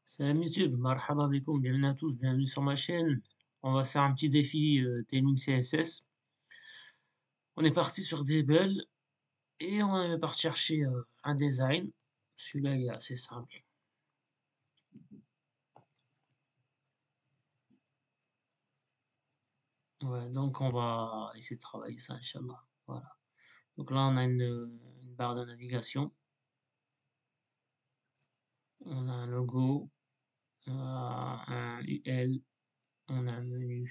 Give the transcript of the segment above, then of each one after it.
Salam YouTube, marhaba bikoum, bienvenue à tous, bienvenue sur ma chaîne. On va faire un petit défi Taming CSS. On est parti sur Dribble et on est parti chercher un design. Celui-là il est assez simple. Ouais, donc on va essayer de travailler ça, Inch'Allah. Voilà. Donc là on a une barre de navigation. On a un logo, on a un UL, on a un menu.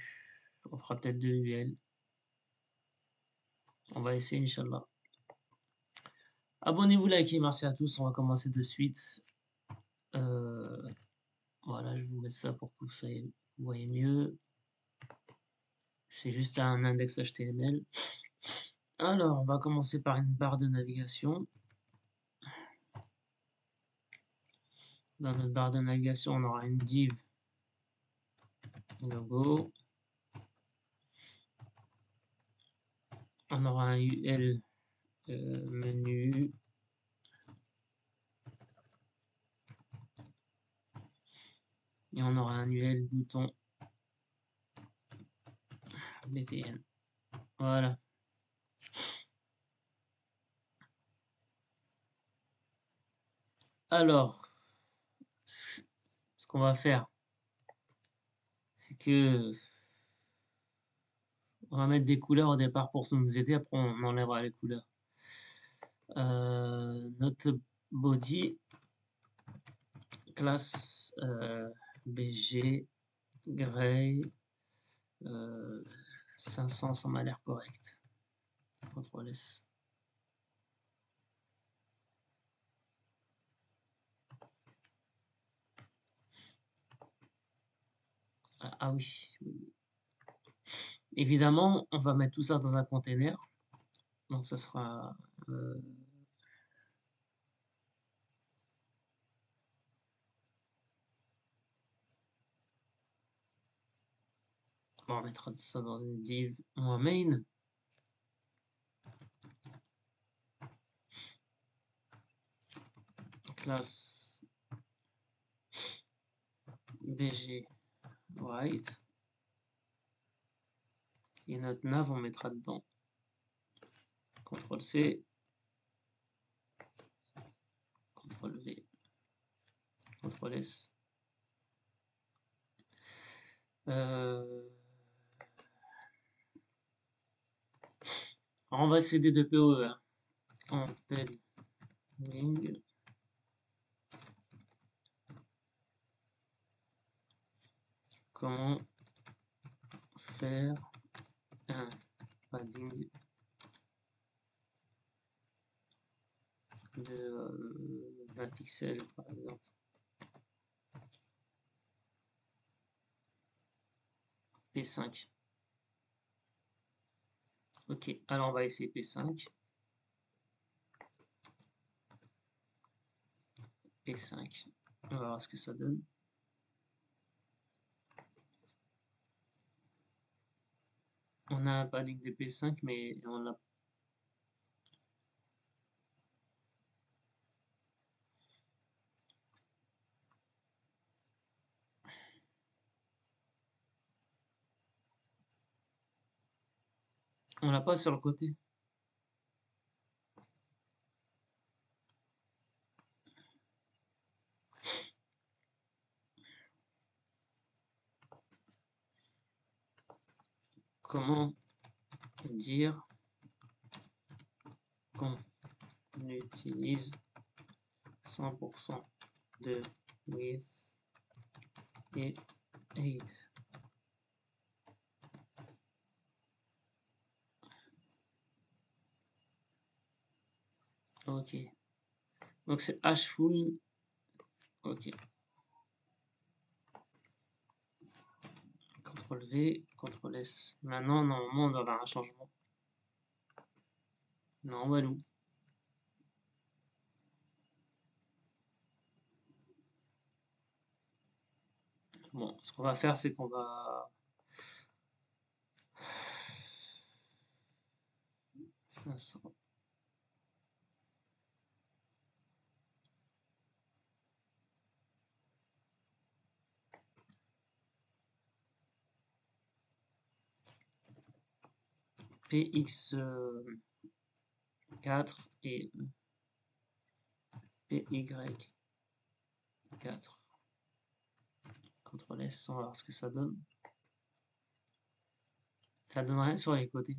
On fera peut-être deux UL. On va essayer, Inch'Allah. Abonnez-vous, likez, merci à tous. On va commencer de suite. Euh, voilà, je vous mets ça pour que vous voyez mieux. C'est juste un index HTML. Alors, on va commencer par une barre de navigation. Dans notre barre de navigation, on aura une div logo. On aura un UL menu. Et on aura un UL bouton BTN. Voilà. Alors, ce qu'on va faire, c'est que on va mettre des couleurs au départ pour nous aider. Après, on enlèvera les couleurs. Notre body classe BG Gray 500, ça m'a l'air correct. CTRL S. Ah oui, évidemment, on va mettre tout ça dans un container. Donc ça sera bon, on mettra ça dans une div main. Classe BG white. Et notre nav, on mettra dedans. CTRL C. CTRL V. CTRL S. On va essayer de POE. Containing. Comment faire un padding de 20 pixels par exemple. P5. Ok, alors on va essayer P5. P5. On va voir ce que ça donne. On a un padding de P5, mais on l'a. On l'a pas sur le côté. Comment dire qu'on utilise 100% de width et 8. Ok. Donc c'est H full. Ok. CTRL V, CTRL S. Maintenant, normalement, on doit avoir un changement. Non, Walou. Bon, ce qu'on va faire, c'est qu'on va 500. px4 et py4. CTRL S, on va voir ce que ça donne. Ça donne rien sur les côtés.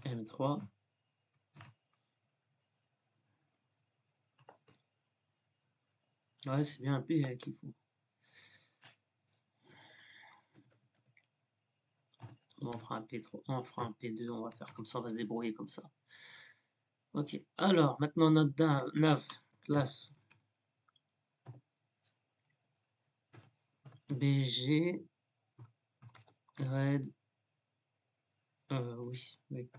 M3. Ouais, c'est bien un P qu'il faut. On fera un P3, on fera un P2, on va faire comme ça, on va se débrouiller comme ça. Ok, alors maintenant notre nav classe BG red. Oui, oui.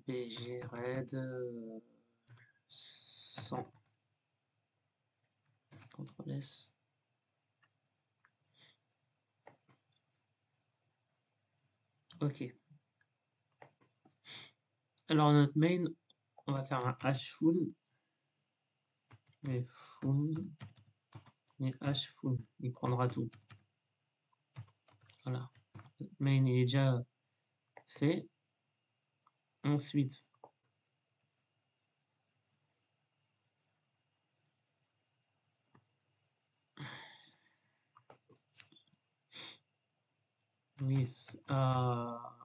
BG red 100. CTRL S. Ok. Alors notre main, on va faire un hash full. Et full. Et hash full. Il prendra tout. Voilà. Notre main il est déjà fait. Ensuite, with à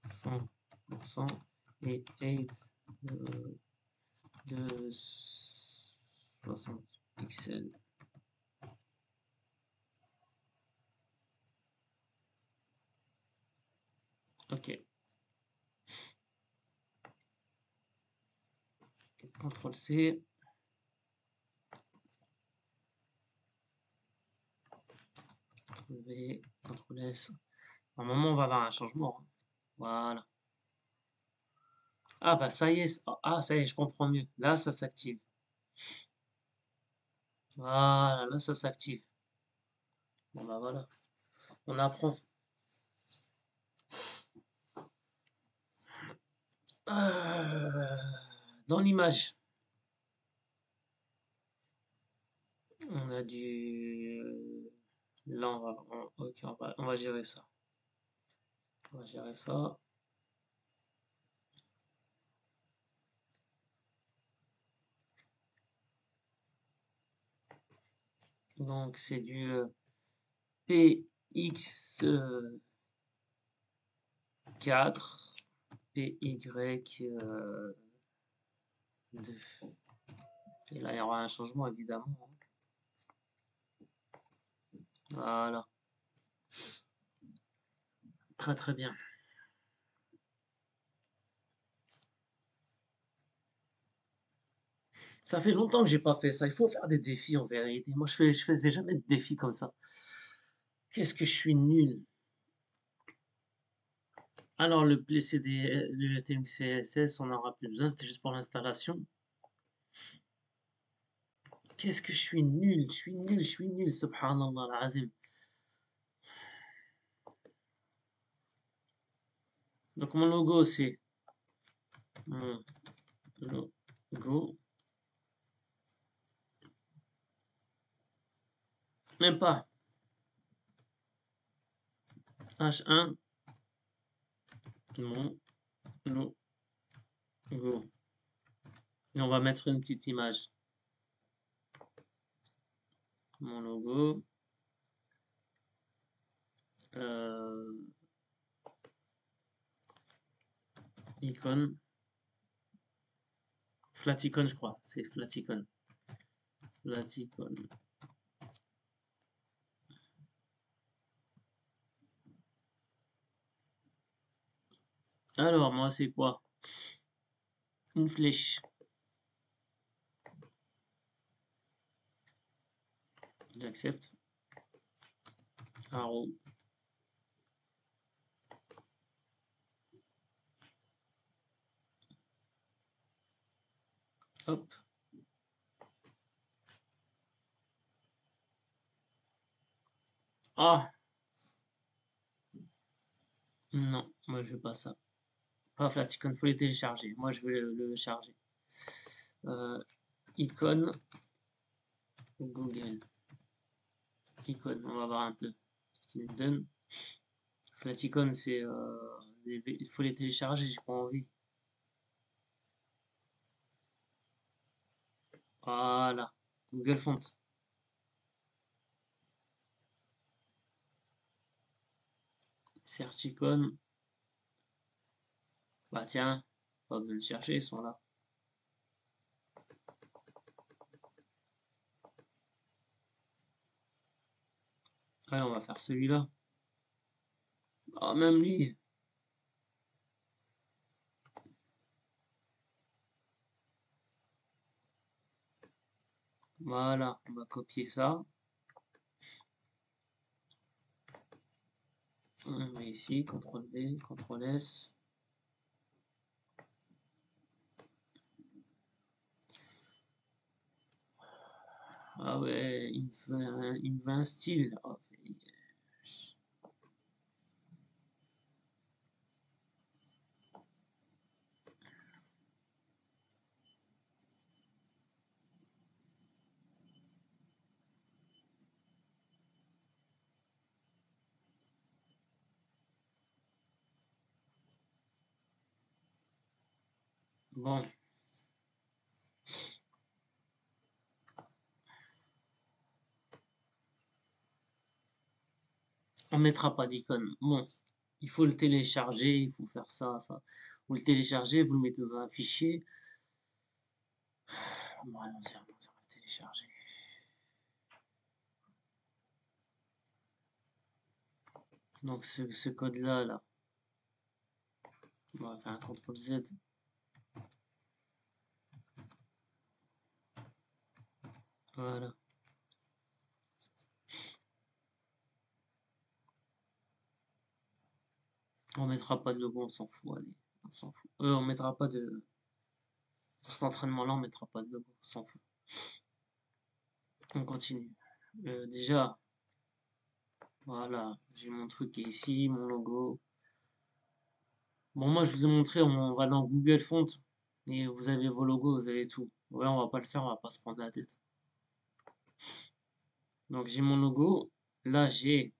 100% et 8 de 60 pixels. Ok. CTRL C. CTRL V. CTRL S. Normalement, on va avoir un changement. Hein. Voilà. Ah bah ça y est. Ah, ça y est, je comprends mieux. Là, ça s'active. Voilà, là, ça s'active. Bon bah voilà. On apprend. Dans l'image, on a du... Là, ok, on va gérer ça. On va gérer ça. Donc, c'est du PX4, PY2. Et là, il y aura un changement, évidemment. Voilà. Très, très bien. Ça fait longtemps que j'ai pas fait ça. Il faut faire des défis en vérité. Moi, je faisais jamais de défis comme ça. Qu'est-ce que je suis nul. Alors, le PCD, le TMC CSS, on n'aura plus besoin. C'était juste pour l'installation. Qu'est-ce que je suis nul. Je suis nul, je suis nul. Subhanallah, l'azim. Donc, mon logo, c'est mon logo. Même pas. H1. Mon logo. Et on va mettre une petite image. Mon logo. Icône. Flaticon, je crois. C'est Flaticon. Flaticon. Alors, moi, c'est quoi? Une flèche. J'accepte. Arrow. Hop. Ah, non, moi je veux pas ça. Pas Flaticon, faut les télécharger. Moi je veux le charger. Icône Google. Icône, on va voir un peu ce qu'il nous donne. Flaticon, c'est il faut les télécharger, j'ai pas envie. Voilà, Google Font. Search icône. Bah tiens, pas besoin de chercher, ils sont là. Allez, on va faire celui-là. Ah, même lui. Voilà, on va copier ça. On va ici, CTRL V, CTRL S. Ah ouais, il me veut un style. Oh, bon, on mettra pas d'icône. Bon, il faut le télécharger, il faut faire ça, ça. Vous le téléchargez, vous le mettez dans un fichier. Bon, allons-y, on va le télécharger. Donc ce code-là, là, on va faire un CTRL Z. Voilà. On mettra pas de logo, on s'en fout, allez. On s'en fout. On mettra pas de... Pour cet entraînement-là, on mettra pas de logo, on s'en fout. On continue. Déjà, voilà, j'ai mon truc qui est ici, mon logo. Bon, moi, je vous ai montré, on va dans Google Font et vous avez vos logos, vous avez tout. Voilà, on va pas le faire, on va pas se prendre la tête. Donc, j'ai mon logo. Là, j'ai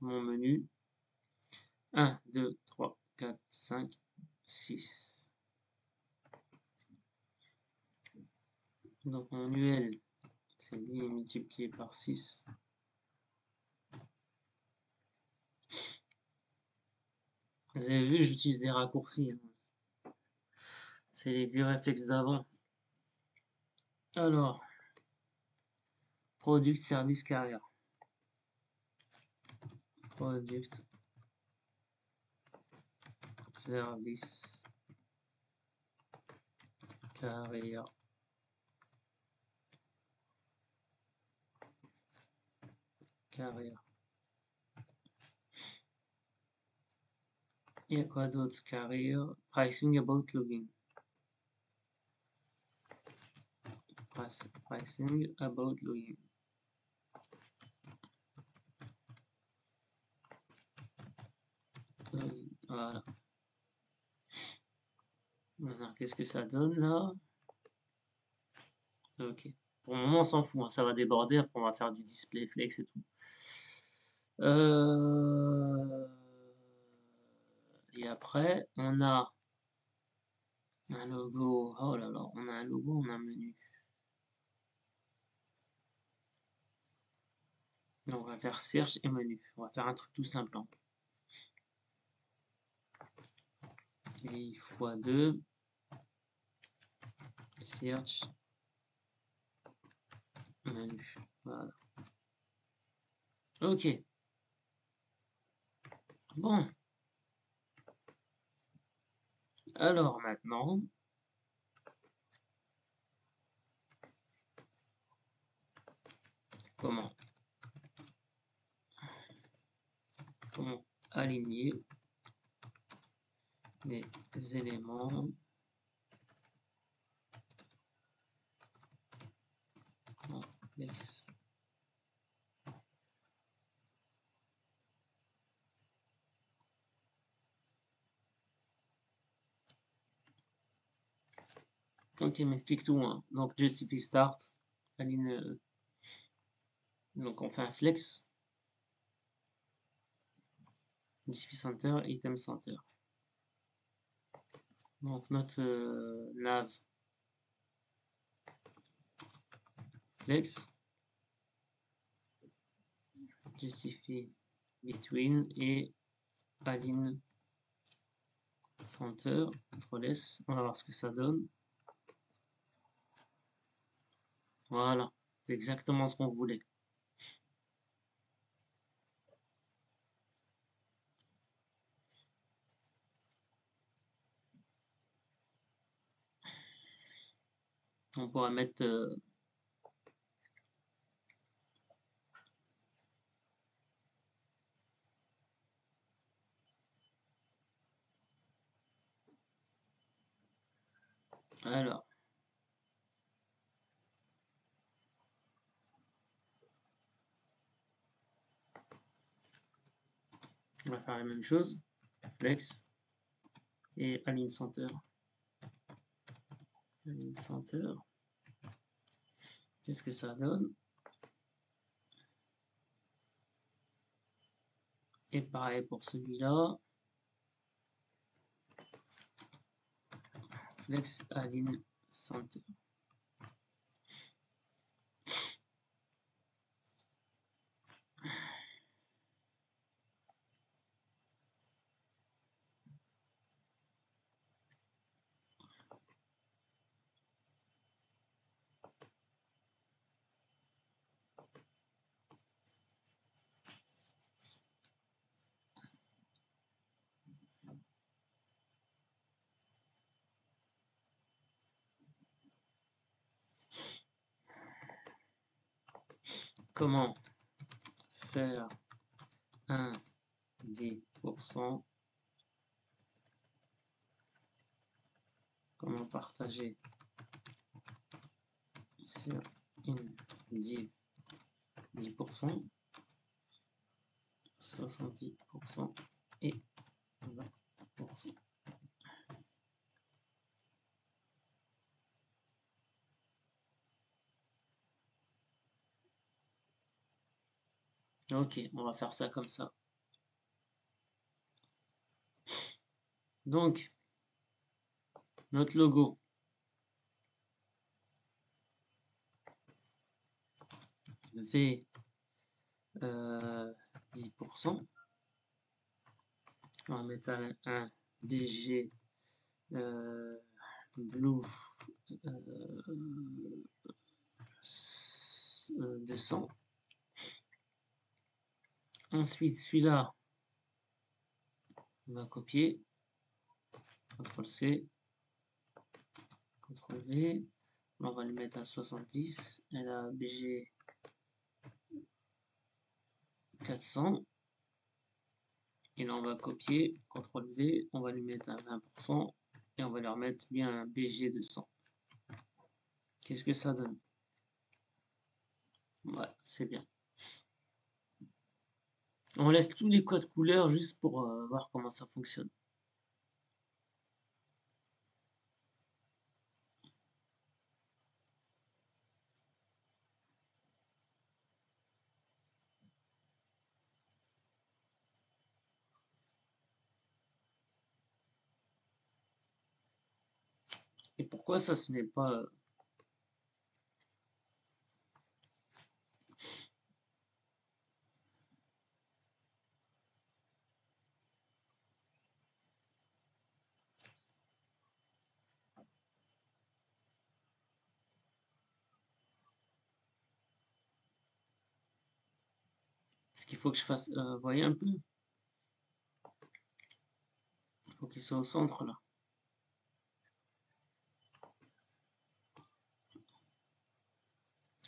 mon menu. 1, 2, 3, 4, 5, 6. Donc, mon UL, c'est ligne multiplié par 6. Vous avez vu, j'utilise des raccourcis, hein. C'est les vieux réflexes d'avant. Alors, product, service, carrière. Product, service, carrière. Carrière. Il y a quoi d'autre? Carrière. Pricing about login. Pricing about login. Voilà. Maintenant, qu'est-ce que ça donne là? Ok. Pour le moment, on s'en fout, hein. Ça va déborder. Après, on va faire du display flex et tout. Et après, on a un logo. Oh là là, on a un logo, on a un menu. Donc, on va faire search et menu. On va faire un truc tout simple, hein. I x 2. Search. Menu. Voilà. Ok. Bon. Alors maintenant, comment aligner les éléments en place. Ok, m'explique tout, hein. Donc, justify start, align, donc on fait un flex, justify center, item center. Donc, notre nav flex, justify between et align center, CTRL S, on va voir ce que ça donne. Voilà, c'est exactement ce qu'on voulait. On pourra mettre alors, on va faire la même chose, flex et align center. Align center. Qu'est-ce que ça donne? Et pareil pour celui-là. Flex align center. Comment faire un 10%? Comment partager sur une div 10%, 70% et 20%. Ok, on va faire ça comme ça. Donc, notre logo. V 10%. On va mettre un BG blue 200. Ensuite, celui-là, on va copier. CTRL-C, CTRL-V. On va le mettre à 70. Et là, BG 400. Et là, on va copier. CTRL-V. On va lui mettre à 20%. Et on va leur mettre bien un BG 200. Qu'est-ce que ça donne? Ouais, c'est bien. On laisse tous les codes couleurs juste pour voir comment ça fonctionne. Et pourquoi ça ce n'est pas... Est-ce qu'il faut que je fasse... voyez un peu? Il faut qu'il soit au centre là.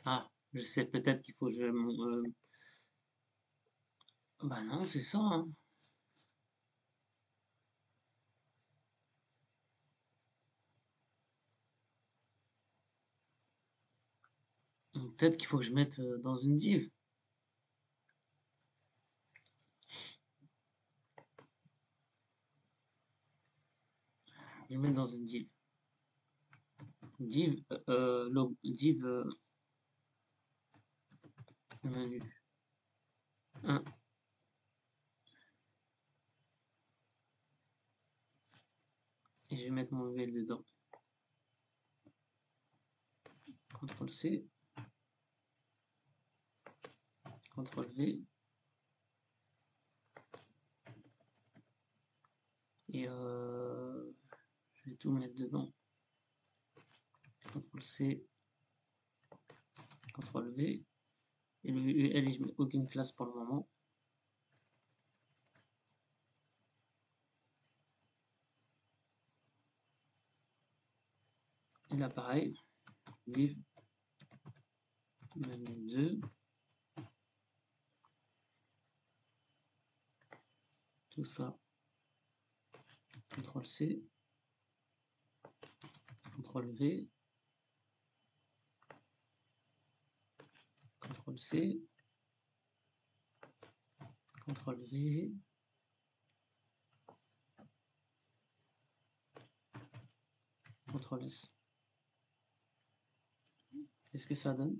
Ah, je sais, peut-être qu'il faut que je... Bah non, c'est ça, hein. Peut-être qu'il faut que je mette dans une div. Je vais mettre dans une div. div menu 1. Et je vais mettre mon UL dedans. CTRL C, CTRL V, et je vais tout mettre dedans. CTRL C, CTRL V, et le UL, je mets aucune classe pour le moment. Et là pareil, div menu 2, tout ça, CTRL C, CTRL V, CTRL C, CTRL V, CTRL S. Qu'est-ce que ça donne?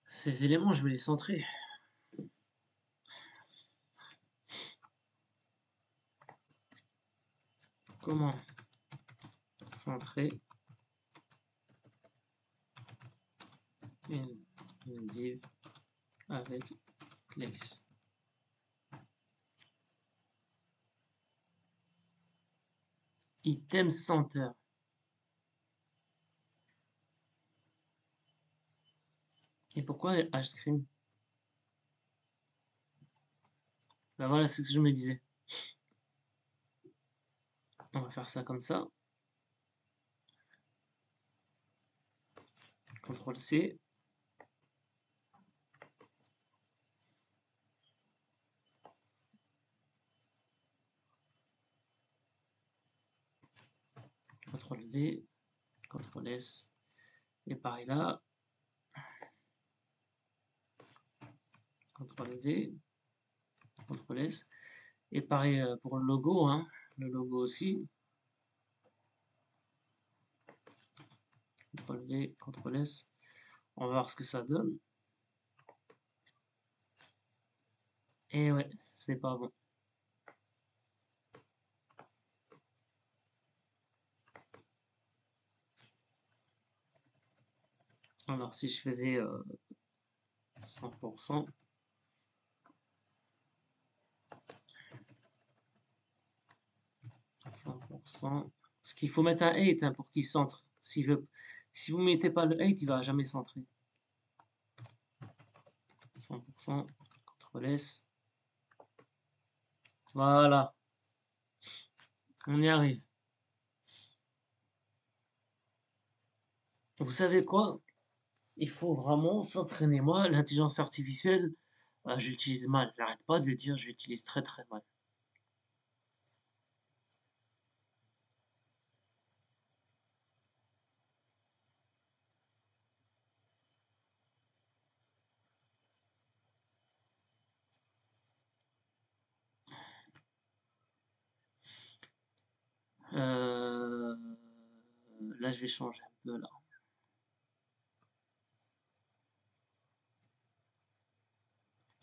Ces éléments, je vais les centrer. Comment centrer une div avec flex? Item center. Et pourquoi hscreen? Ben voilà, c'est ce que je me disais. On va faire ça comme ça. CTRL C. CTRL V. CTRL S. Et pareil là. CTRL V. CTRL S. Et pareil pour le logo, hein. Le logo aussi. CTRL V, CTRL S. On va voir ce que ça donne. Et ouais, c'est pas bon. Alors si je faisais 100%, parce qu'il faut mettre un 8 hein, pour qu'il centre. Si vous mettez pas le 8, il va jamais centrer. 100%, CTRL S. Voilà. On y arrive. Vous savez quoi? Il faut vraiment s'entraîner. Moi, l'intelligence artificielle, j'utilise mal. J'arrête pas de le dire, j'utilise très très mal. Là, je vais changer un peu là.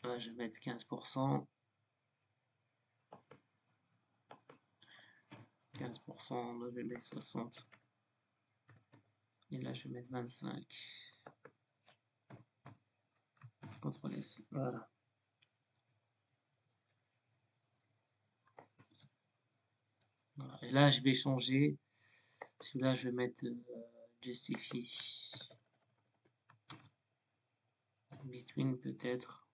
Là, je vais mettre 15%. 15%, là, je vais mettre 60. Et là, je vais mettre 25. CTRL S. Voilà. Voilà. Et là, je vais changer. Celui-là, je vais mettre justify. Between peut-être.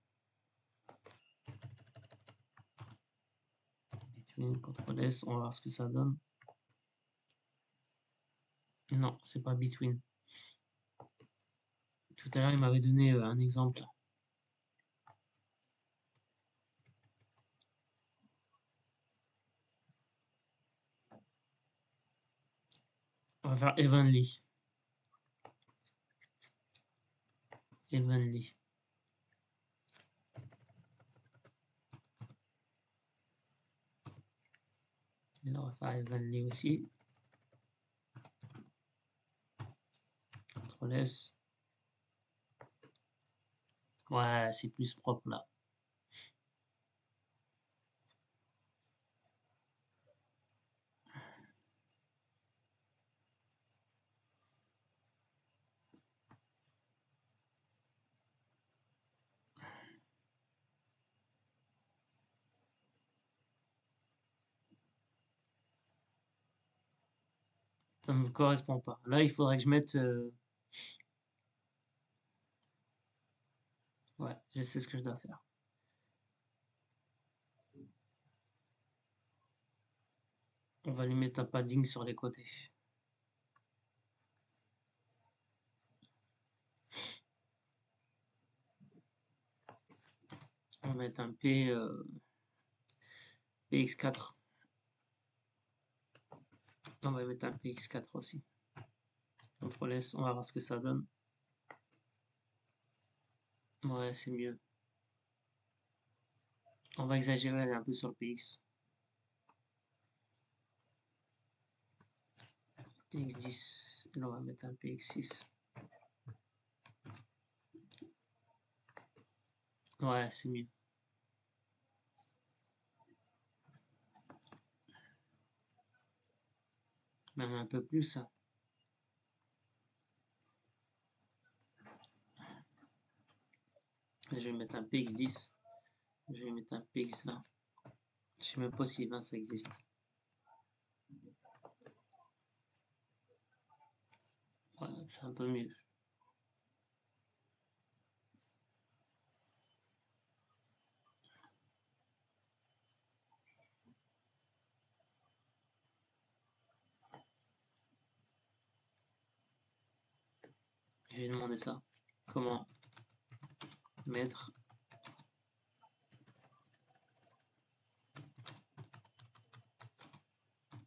Between, CTRL S. On va voir ce que ça donne. Non, c'est pas between. Tout à l'heure, il m'avait donné un exemple. On va faire evenly. Evenly. Et là, on va faire evenly aussi. CTRL S. Ouais, c'est plus propre là. Ça ne me correspond pas. Là, il faudrait que je mette... Ouais, je sais ce que je dois faire. On va lui mettre un padding sur les côtés. On va mettre un PX4. On va mettre un PX4 aussi. CTRL S, on va voir ce que ça donne. Ouais, c'est mieux. On va exagérer un peu sur le PX. PX10, et là on va mettre un PX6. Ouais, c'est mieux. Même un peu plus, hein. Je vais mettre un PX10. Je vais mettre un PX20. Je sais même pas si 20 ça existe. Ouais, c'est un peu mieux. Je vais demander ça. Comment mettre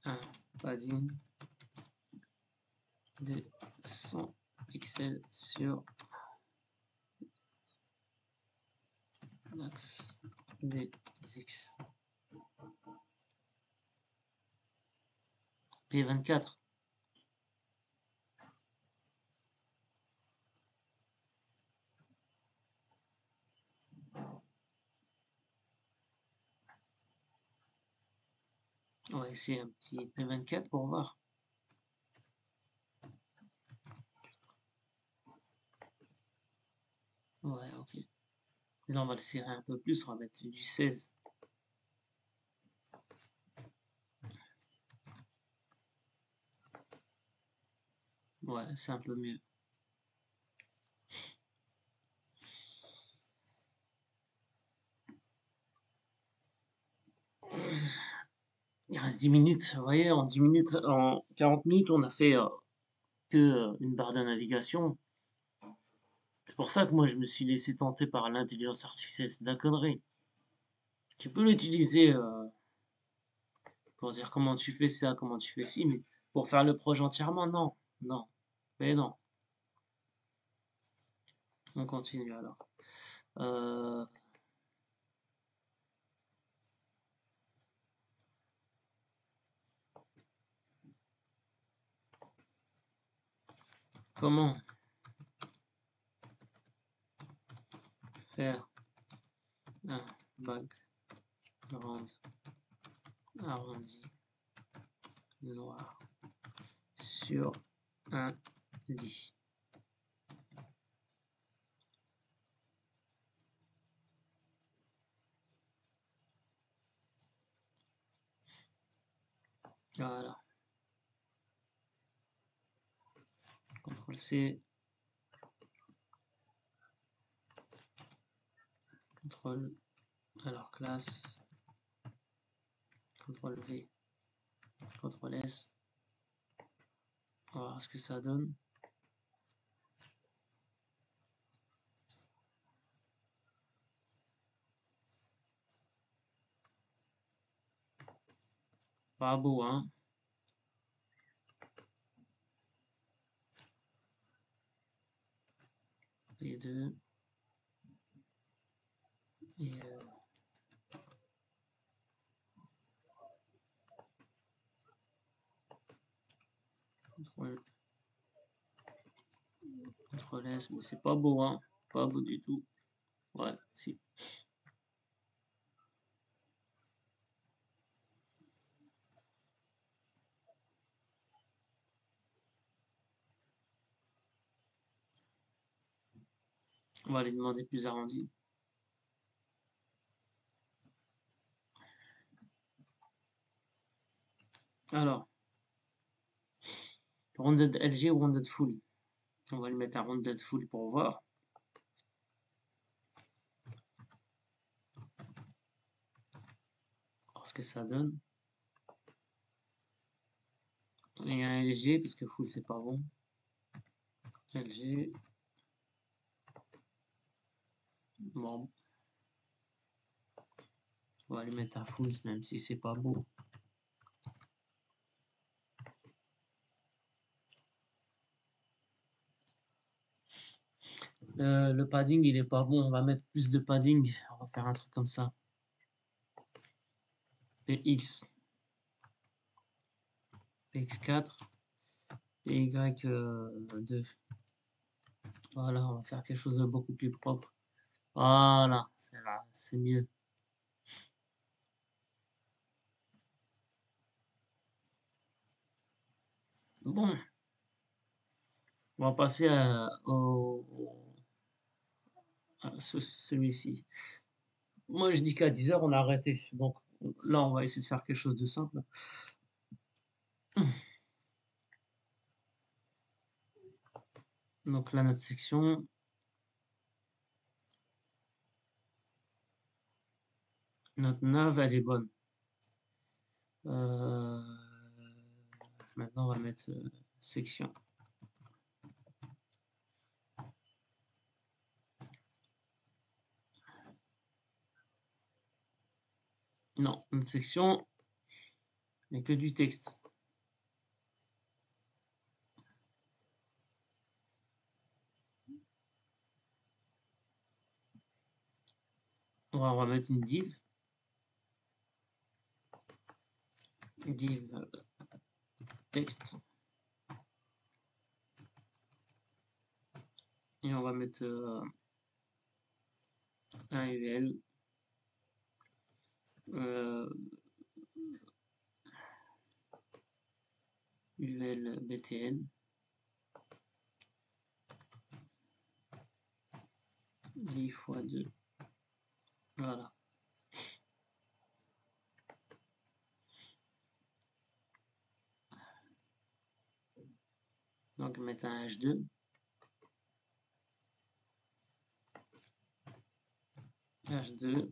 un padding de 100 pixels sur l'axe des X. P24. On va essayer un petit P24 pour voir. Ouais, ok. Et là, on va le serrer un peu plus. On va mettre du 16. Ouais, c'est un peu mieux. Il reste 10 minutes. Vous voyez, en 10 minutes, en 40 minutes, on a fait que une barre de navigation. C'est pour ça que moi, je me suis laissé tenter par l'intelligence artificielle. C'est de la connerie. Tu peux l'utiliser pour dire comment tu fais ça, comment tu fais ci, mais pour faire le projet entièrement, non. Non. Mais non. On continue alors. Euh, comment faire un background arrondi noir sur un lit? Voilà. CTRL C. CTRL. Alors classe. CTRL V. CTRL S. On va voir ce que ça donne. Pas beau, hein? et 2 et CTRL S, mais c'est pas beau, hein, pas beau du tout. Ouais, si. On va lui demander plus arrondi. Alors, rounded LG ou rounded full. On va lui mettre un rounded full pour voir. Voir ce que ça donne. Il y a un LG parce que full c'est pas bon. LG. Bon. On va lui mettre un full même si c'est pas beau. Le padding il est pas bon, on va mettre plus de padding, on va faire un truc comme ça. PX, PX4, PY2. Voilà, on va faire quelque chose de beaucoup plus propre. Voilà, c'est là, c'est mieux. Bon, on va passer à celui-ci. Moi, je dis qu'à 10 heures, on a arrêté. Donc là, on va essayer de faire quelque chose de simple. Donc là, notre section. Notre nav, elle est bonne. Maintenant, on va mettre section. Non, notre section, il n'y a que du texte. On va mettre une div. Div texte. Et on va mettre un UL. UL BTN. 10 fois 2. Voilà. Donc, mettre un H2. H2.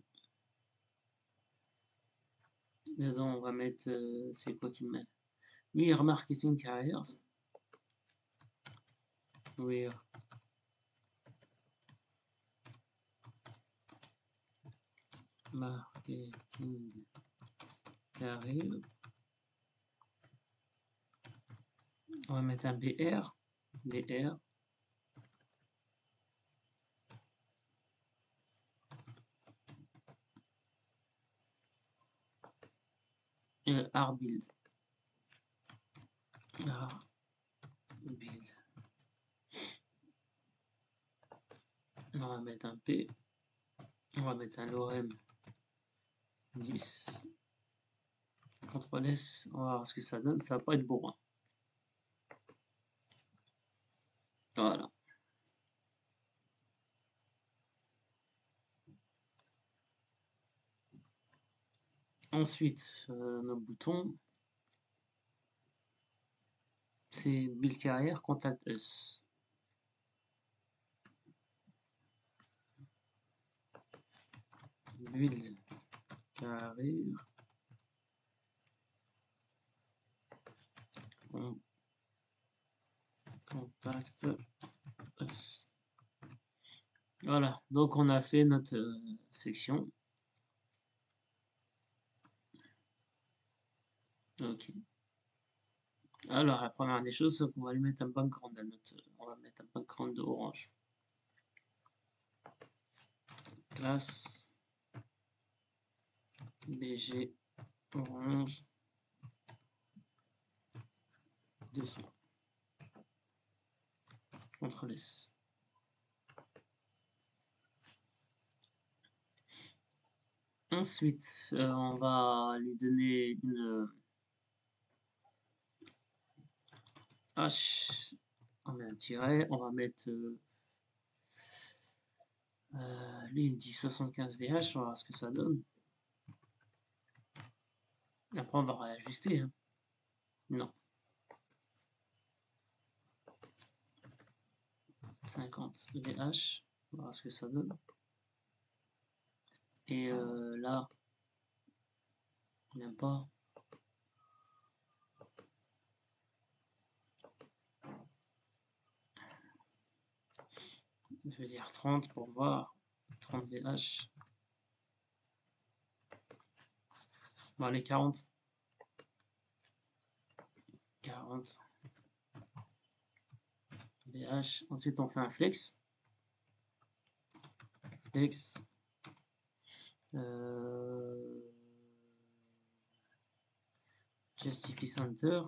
Dedans, on va mettre. C'est quoi qu'il met? We're marketing carriers. We're marketing carriers. On va mettre un BR. BR. R-build. R-build. On va mettre un P. On va mettre un lorem 10. CTRL S. On va voir ce que ça donne. Ça va pas être beau. Hein. Voilà. Ensuite, nos boutons. C'est Build Carrière, Contact Us. Build Carrière. Contact Us. Voilà, donc on a fait notre section. Ok. Alors, la première des choses, c'est qu'on va lui mettre un background à notre. On va mettre un background orange. classe BG orange 200. CTRL S. Ensuite, on va lui donner une H, on met un tiret, on va mettre lui il me dit 75 VH, on va voir ce que ça donne. Après on va réajuster, hein. Non. 50 VH, on va voir ce que ça donne. Et là, même pas. Je vais dire 30 pour voir. 30 VH. Bon, allez, 40. 40 VH. Ensuite, on fait un flex. Flex. Justify center.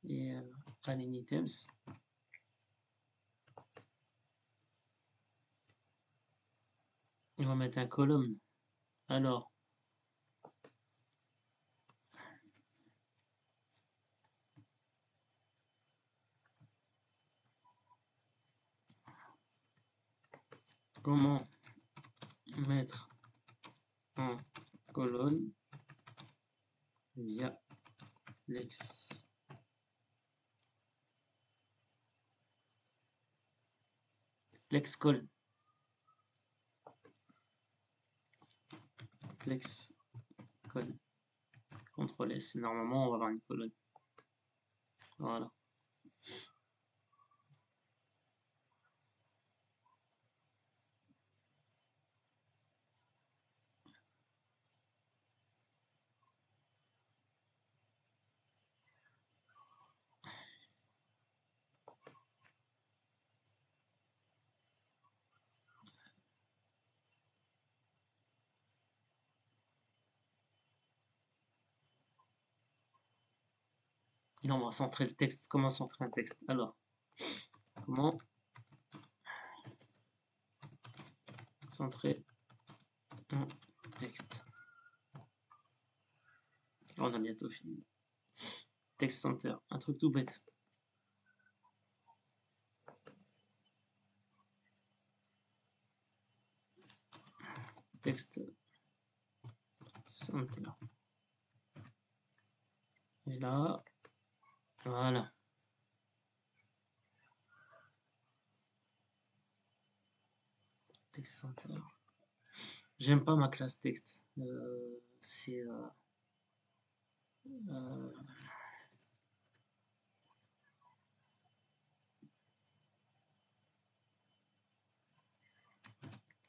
Et align items. On va mettre un column. Alors, comment mettre en colonne via flex. Flex colonne. Flex colonne. CTRL S. Normalement, on va avoir une colonne. Voilà. Non, on va centrer le texte. Comment centrer un texte? Alors, comment centrer un texte? On a bientôt fini. Text center, un truc tout bête. Text center. Et là, voilà. Text center. J'aime pas ma classe texte. C'est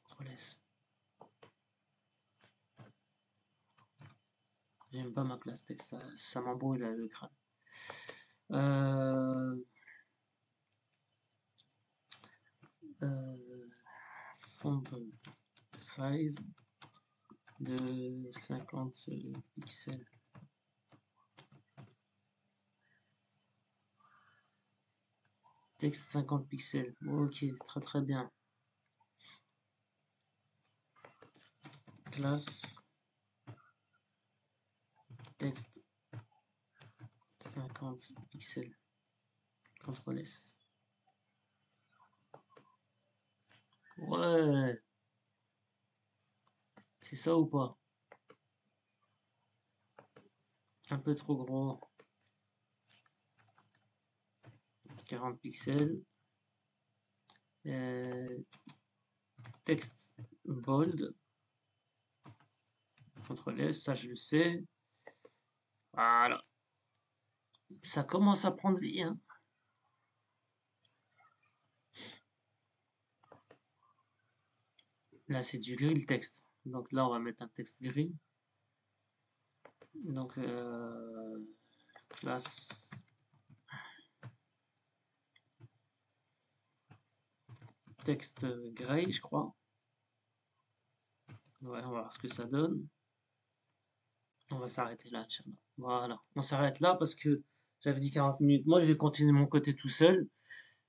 CTRL S. J'aime pas ma classe texte, ça m'embrouille le crâne. Font size de 50 pixels. Texte 50 pixels. Ok, très bien. Classe texte 50 pixels. CTRL S. Ouais. C'est ça ou pas? Un peu trop gros. 40 pixels. Texte bold. CTRL S, ça je le sais. Voilà. Ça commence à prendre vie, hein. Là, c'est du gris le texte. Donc là, on va mettre un texte gris. Donc, classe texte gray, je crois. Ouais, on va voir ce que ça donne. On va s'arrêter là, Inch'Allah. Voilà, on s'arrête là parce que j'avais dit 40 minutes. Moi, je vais continuer de mon côté tout seul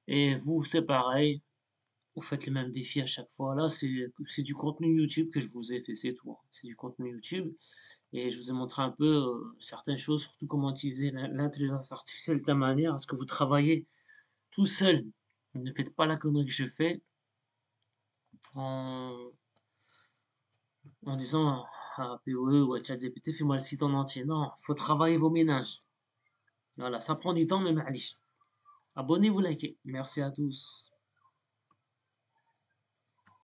et vous, c'est pareil. Vous faites les mêmes défis à chaque fois. Là, c'est du contenu YouTube que je vous ai fait, c'est tout, hein. C'est du contenu YouTube et je vous ai montré un peu, certaines choses, surtout comment utiliser l'intelligence artificielle de ta manière à ce que vous travaillez tout seul. Ne faites pas la connerie que je fais en en disant à POE ou à ChatGPT: «Fais-moi le site en entier». Non, faut travailler vos ménages. Voilà, ça prend du temps mais معليش. Abonnez-vous, likez. Merci à tous.